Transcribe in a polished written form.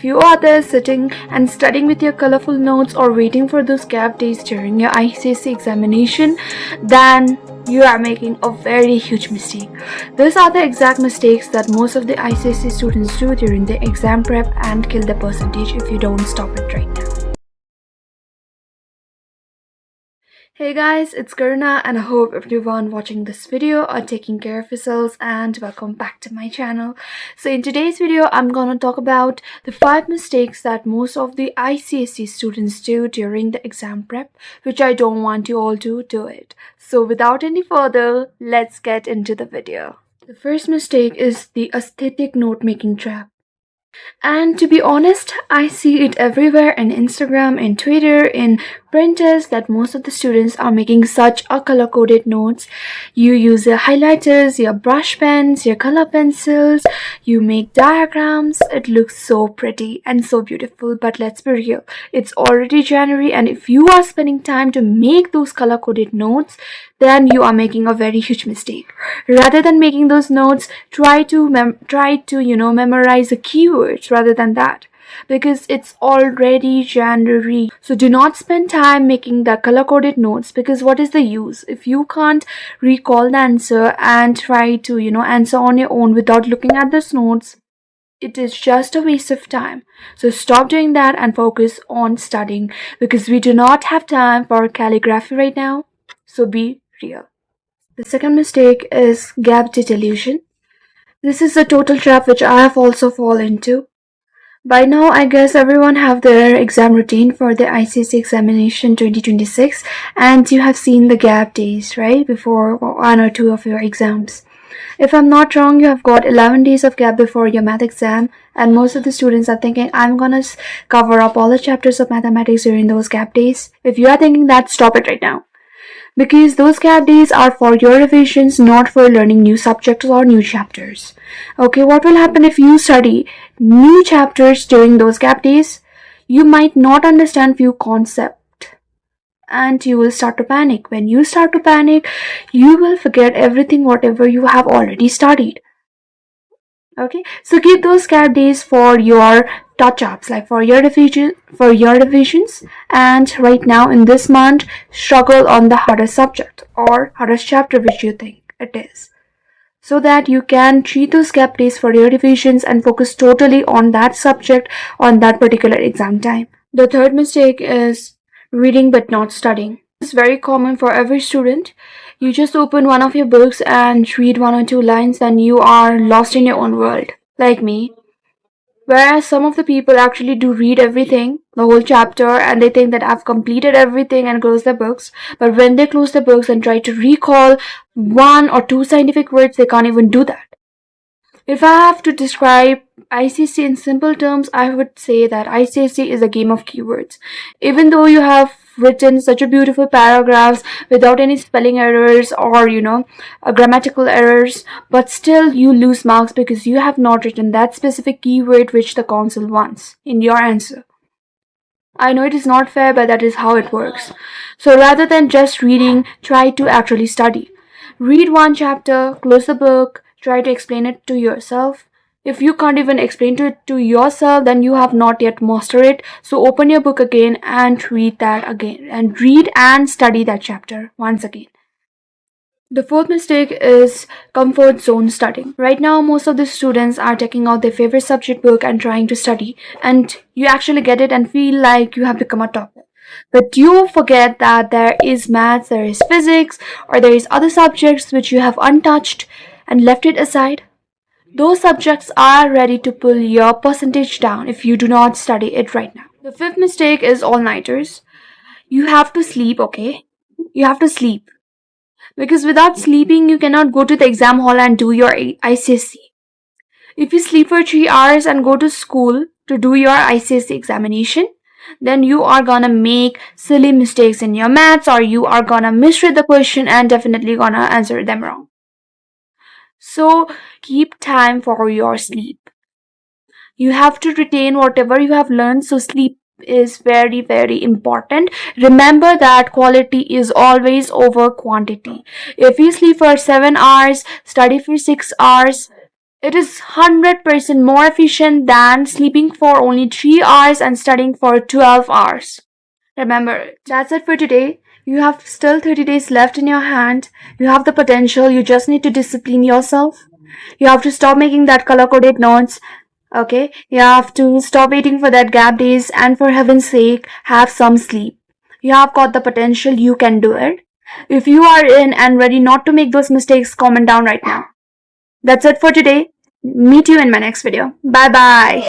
if you are there sitting and studying with your colorful notes or waiting for those gap days during your ICSE examination, then you are making a very huge mistake. These are the exact mistakes that most of the ICSE students do during the exam prep and kill the percentage if you don't stop it right now. Hey guys, it's Karuna and I hope everyone watching this video are taking care of yourselves, and welcome back to my channel. So in today's video, I'm gonna talk about the 5 mistakes that most of the ICSE students do during the exam prep, which I don't want you all to do it. So without any further, let's get into the video. The first mistake is the aesthetic note-making trap. And to be honest, I see it everywhere in Instagram, in Twitter, in printers, that most of the students are making such a color-coded notes. You use your highlighters, your brush pens, your color pencils, you make diagrams. It looks so pretty and so beautiful, but let's be real. It's already January, and if you are spending time to make those color-coded notes, then you are making a very huge mistake. Rather than making those notes, try to memorize the keywords rather than that, because it's already January. So do not spend time making the color-coded notes, because what is the use if you can't recall the answer and try to answer on your own without looking at those notes? It is just a waste of time. So stop doing that and focus on studying, because we do not have time for calligraphy right now. So be real. The second mistake is gap day delusion. This is a total trap which I have also fallen into. By now, I guess everyone have their exam routine for the ICSE examination 2026, and you have seen the gap days, right, before 1 or 2 of your exams. If I'm not wrong, you have got 11 days of gap before your math exam, and most of the students are thinking, I'm gonna cover up all the chapters of mathematics during those gap days. If you are thinking that, stop it right now. Because those gap days are for your revisions, not for learning new subjects or new chapters. Okay, what will happen if you study new chapters during those gap days? You might not understand few concepts and you will start to panic. When you start to panic, you will forget everything whatever you have already studied. Okay, so keep those gap days for your touch-ups, like for your revisions. And right now in this month, struggle on the hardest subject or hardest chapter which you think it is, so that you can treat those gap days for your revisions and focus totally on that subject on that particular exam time. The third mistake is reading but not studying. It's very common for every student. You just open one of your books and read 1 or 2 lines and you are lost in your own world, like me. Whereas some of the people actually do read everything, the whole chapter, and they think that I've completed everything and close their books. But when they close their books and try to recall 1 or 2 scientific words, they can't even do that. If I have to describe ICSE in simple terms, I would say that ICSE is a game of keywords. Even though you have written such a beautiful paragraphs without any spelling errors or grammatical errors, but still you lose marks because you have not written that specific keyword which the council wants in your answer. I know it is not fair, but that is how it works. So rather than just reading, try to actually study. Read 1 chapter, close the book, try to explain it to yourself. If you can't even explain it to yourself, then you have not yet mastered it. So open your book again and read that again, and read and study that chapter once again. The fourth mistake is comfort zone studying. Right now, most of the students are taking out their favorite subject book and trying to study, and you actually get it and feel like you have become a topper. But you forget that there is maths, there is physics, or there is other subjects which you have untouched and left it aside. Those subjects are ready to pull your percentage down if you do not study it right now. The fifth mistake is all-nighters. You have to sleep, okay? You have to sleep. Because without sleeping, you cannot go to the exam hall and do your ICSE. If you sleep for 3 hours and go to school to do your ICSE examination, then you are gonna make silly mistakes in your maths, or you are gonna misread the question and definitely gonna answer them wrong. So keep time for your sleep. You have to retain whatever you have learned, so sleep is very, very important. Remember that quality is always over quantity. If you sleep for 7 hours, study for 6 hours, It is 100% more efficient than sleeping for only 3 hours and studying for 12 hours. Remember, that's it for today. You have still 30 days left in your hand. You have the potential. You just need to discipline yourself. You have to stop making that color-coded notes. Okay? You have to stop waiting for that gap days, and for heaven's sake, have some sleep. You have got the potential. You can do it. If you are in and ready not to make those mistakes, comment down right now. That's it for today. Meet you in my next video. Bye bye.